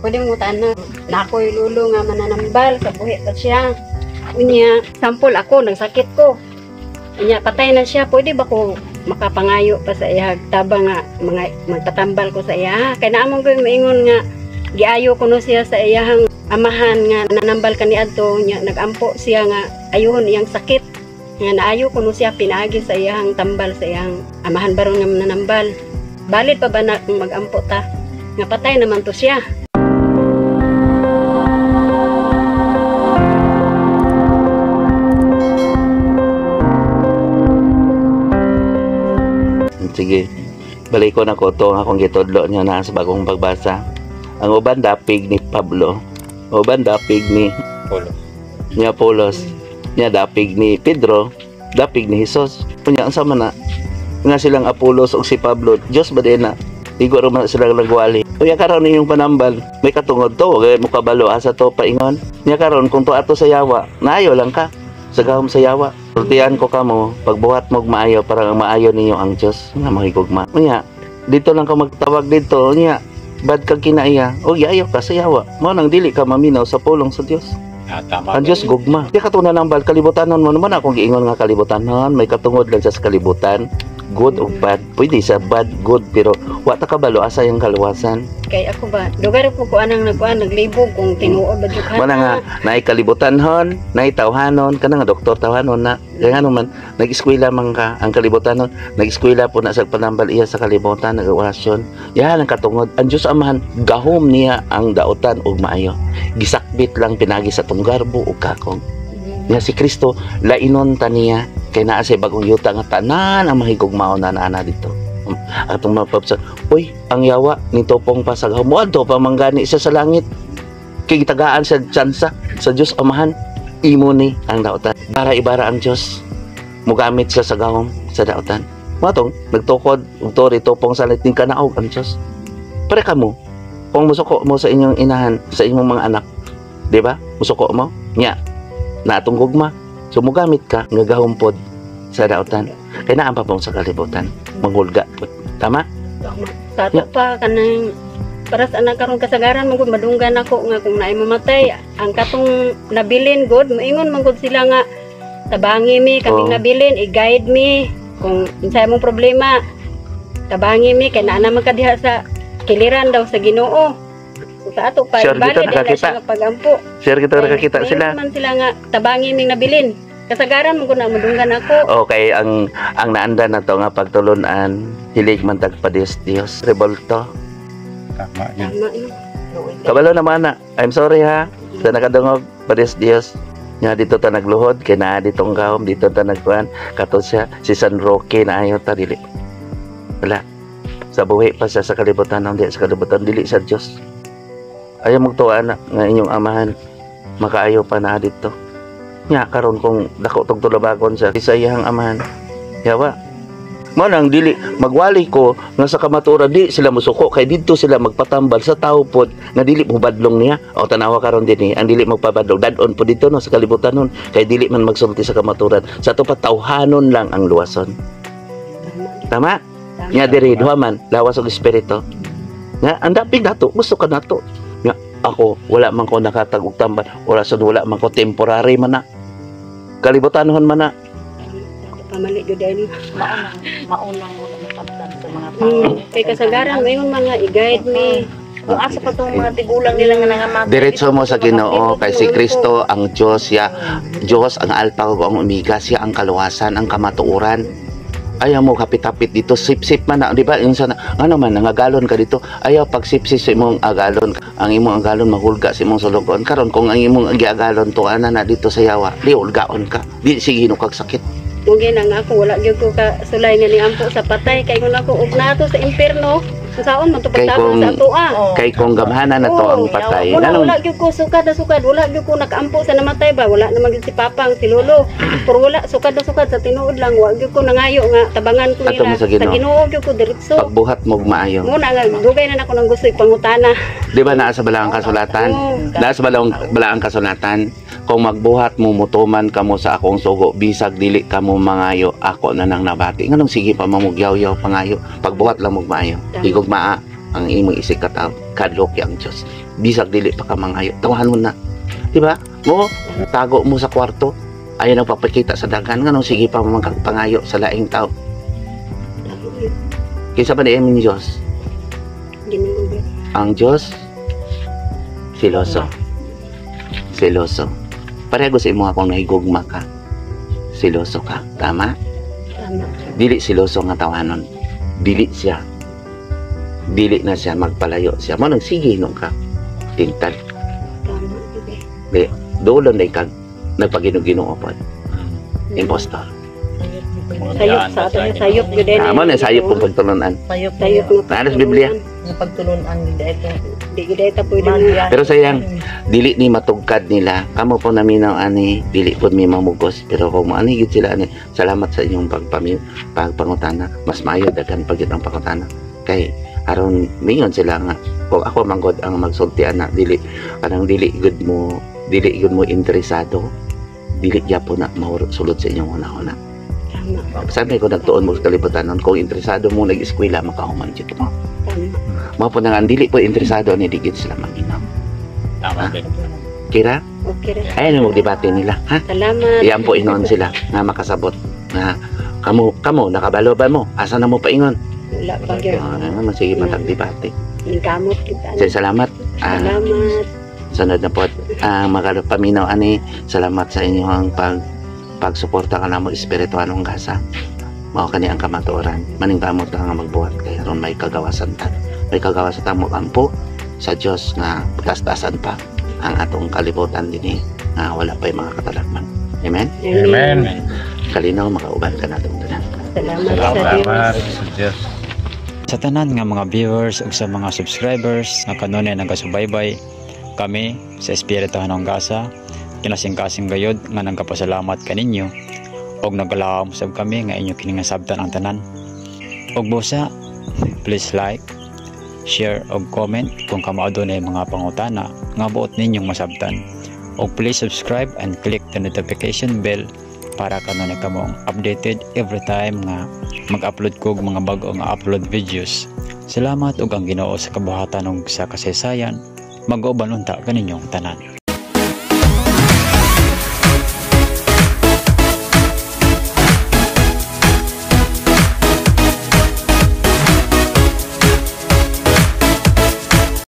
Pwede mo tanan na ako'y lulo nga mananambal sa buhi pa siya. Unya, sampol ako, nagsakit ko. Unya, patay na siya. Pwede ba ko makapangayo pa sa iya tabang nga mga magtatambal ko sa iya? Kaya naamon ko maingon nga giayo ko no siya sa iyang amahan nga nanambal kani adto nya nagampo siya nga ayuhon iyang sakit. Nga naayo ko no siya pinaagi sa iyang tambal sa iyang amahan baron nga nanambal. Balit pa ba na magampo ta? Nga patay naman to siya. Sige, balik ko na ko ito akong gitudlo niya na sa bagong pagbasa. Ang uban dapig ni Pablo, uban dapig ni Apolos, niya dapig ni Pedro, dapig ni Jesus. Punya ang sama na nga silang Apolos o si Pablo, Diyos ba din na iguro man silang nagwali. Uya karon ninyong panambal, may katungod to, kaya mo kabalo asa to paingon. Niya karon kung to ato sa yawa, naayo lang ka sa gahom sa yawa. Sultian ko kamo, pagbuhat mog maayo para maayo ninyo ang Diyos nga mahigugma. Unya, dito lang ka magtawag dito, unya, bad kag kinaiya, o yayo ka sa yawa. Mo nang dili ka maminaw sa pulong sa Diyos. Ang Diyos gugma. Di katunan ng bal, kalibutanon mo naman akong giingon nga kalibutanon, may katungod lang sa kalibutan. Good o bad, pwede sa bad, good, pero wata kabalo asa yung kaluwasan. Kay ako ba, lugar po ko anang naglibog kung tinuod ba dyan. Mana nga, naay kalibutan hon, naay tawhanon, ka nga doktor tawhanon na. Kaya nga naman, nag-eskwela man ka, ang kalibutan hon, nag-eskwela po na sa panambal iya sa kalibutan, nag-orasyon. Yan ang katungod, ang Diyos Amahan, gahom niya ang dautan ug maayo. Gisakbit lang pinagi sa tunggarbo ug kakong. Niya si Kristo, lainon ta niya, kay naa say bagong yuta nga tanan ang mahigugmaon na ana dito. Atong mapapsa, uy, ang yawa ni Topong pa sa gahom. Muadto pa manggani siya sa langit. Kay gitagaan sa tsansa sa Dios Amahan, imo ni ang dautan. Para ibara ang Dios. Mugamit siya sa gahom sa dautan. Matong nagtukod ug tori Topong sa liting kanaog ang Dios. Pare kamo, kung musuko mo sa inyong inahan, sa inyong mga anak, di ba? Musuko mo, nya, na atong gugma. So mugamit ka nga gahumpod sa dautan. Kaya naan pa pong sa kalibutan. Manghulga. Tama? Tato pa kanang para sa anak karong kasagaran magud madunggan ako nga kung naay mamatay ang katong nabilin god moingon man gud sila nga tabangi mi kaming nabilin i-guide mi kung unsay mong problema tabangi mi kay naa naman ka diha sa kiliran daw sa Ginoo. Sa ato pa sure, ibalik din na siya nga pagampo. Sure kita nakakita sila. Man sila nga tabangi ming nabilin. Kasagaran mo ko na madunggan ako. Okay, ang naanda na to nga pagtulunan, hilig man tagpa Dios. Revolto. Tama yun. Tama yun. Kabalo naman na. I'm sorry ha. Sa nakadungog pa Dios. Nga dito ta nagluhod, kay naa ditong gahom, dito ta nagkuhan. Kato siya, si San Roque na ayaw ta dili. Wala. Sa buhi pa siya sa kalibutan, hindi sa kalibutan, dili sa Dios. Ayaw magtuwa na nga inyong amahan, makaayo pa na dito. Nya karon kung dako tong tulabagon sa isayang amahan. Yawa. Mo nang dili magwali ko nga sa kamaturan di sila musuko kay didto sila magpatambal sa tao pod nga dili mo badlong niya. O tanawa karon dinhi ang dili magpabadlong dadon po dito no sa kalibutan nun kay dili man magsulti sa kamaturan. Sa to pa tawhanon lang ang luwason. Tama? Nya diri duha man lawas og espiritu. Nga andapig nato gusto ka nato. Nga ako wala man ko nakatag og tambal, wala man ko temporary man na. Kalibutanon man na. Pamali jud ani. Maunang mo nasabtan sa mga tao. Kay kasagaran mayon mga i-guide me. Kung asa pa tong mga tigulang nila nga nangamatay. Diretso mo sa Ginoo kay si Kristo ang Dios siya. Diyos ang alpha ug ang omega, siya ang kaluwasan, ang kamatuoran. Ayaw mo kapit-kapit dito, sip-sip man na, di ba? Yung sana, ano man, nangagalon ka dito, ayaw pag sip-sip sa imong agalon, ang imong agalon mahulga sa imong sulugon. Karon kung ang imong agalon to ana na dito sa yawa, di ulgaon ka, di sige no kag sakit. Mungkin ang ako wala gyud ko ka sulay nga ni ampo sa patay kay kung ako ug nato sa impierno. Saon man to pagtabang sa ato Kay kung gamhanan na to ang patay. Wala gyud ko sukad, wala gyud ko nakaampo sa namatay ba, wala naman gyud si papang si lolo. Pero wala sukad sa tinuod lang, wala gyud ko nangayo nga tabangan ko nila sa Ginoo gyud ko diretso. Pagbuhat mo maayo. Muna nga dugay na nako nang gusto ipangutana. Di ba naa sa balaang kasulatan? Naa sa balaang kasulatan, kung magbuhat mo mutuman kamo sa akong sugo, bisag dili kamo mangayo, ako na nang nabati. Nganong sige pa mamugyaw-yaw pangayo, pagbuhat lang mo maayo. Igugmaa. ang imong isig kadlok ang Dios. Bisag dili pa ka mangayo, tawanon na. Di ba? Mo tago mo sa kwarto, ayaw nang papakita sa dagan nga sige pa pangayo sa laing tao. Kinsa ba ni imong Dios? Ginoo. Ang Diyos, siloso. Siloso. Pareho sa imo akong nahigugma ka. Siloso ka. Tama? Tama. Dili siloso nga tawanon. Dili siya. Dili na siya magpalayo siya. Mo nang sige nung ka. Tintal. Tama. Bibi. Di, doon na ikag nagpaginuginoo po. Impostor. Sayop sa ato niya, sayop yun din. Tama na sayop kung pagtulunan. Sayop Sayop mo. nga. Naalas Biblia. Yung pagtulunan nila ito. Di gida ita pwede mo. Pero sayang, dili ni matugkad nila. Kamo po naminaw ani, dili po mi mamugos. Pero kung maani gid sila ani, salamat sa inyong pagpangutana. Mas maayo daghan pagit ang pangutana. Kay aron mingon sila nga kung ako manggod ang magsulti ana dili dili gud mo interesado. Dili gyapon na masulod sa inyong una-una. Tama. Sabi ko nagtuon mo sa kalibutan nun, kung interesado mo nag-eskwela makahuman dito mo. Tama. Mga po nang dili po interesado ni digit sila mag-inaw. Tama din. Kira? Okay ra. Ayun ang debate nila, ha? Salamat. Iyan po inon sila nga makasabot na kamo nakabalo ba mo? Asa na mo paingon? Wala pa gyud. Naman sige matag-debate. Ningkamot kita. Sige, salamat. Salamat. Sunod na po magpaminaw ani, salamat sa inyong pagsuporta ka namo espiritual ng gasa. Mao kani ang kamatuoran. Maningkamot ka nga magbuhat kay aron may kagawasan ta. May kagawasan ta mo ampo sa Dios nga tastasan pa ang atong kalibutan dinhi nga wala pa mga katalagman. Amen. Amen. Kalinaw makauban ka natong tanan. Salamat sa Diyos. Salamat sa Diyos. Sa tanan nga mga viewers ug sa mga subscribers nga kanunay nagasubaybay kami sa Espiritu ng Gasa kinasing-kasing gayod nga nagkapasalamat kaninyo og nagalaom sab kami nga inyo kini nga sabtan ang tanan. Og busa, please like, share og comment kung kamao dunay mga pangutana nga buot ninyong masabtan. Og please subscribe and click the notification bell para kanunay kamong updated every time nga mag-upload ko og mga bag-o nga upload videos. Salamat ug ang Ginoo sa kabuhatan ug sa kasaysayan. Mag-uban unta kaninyong tanan.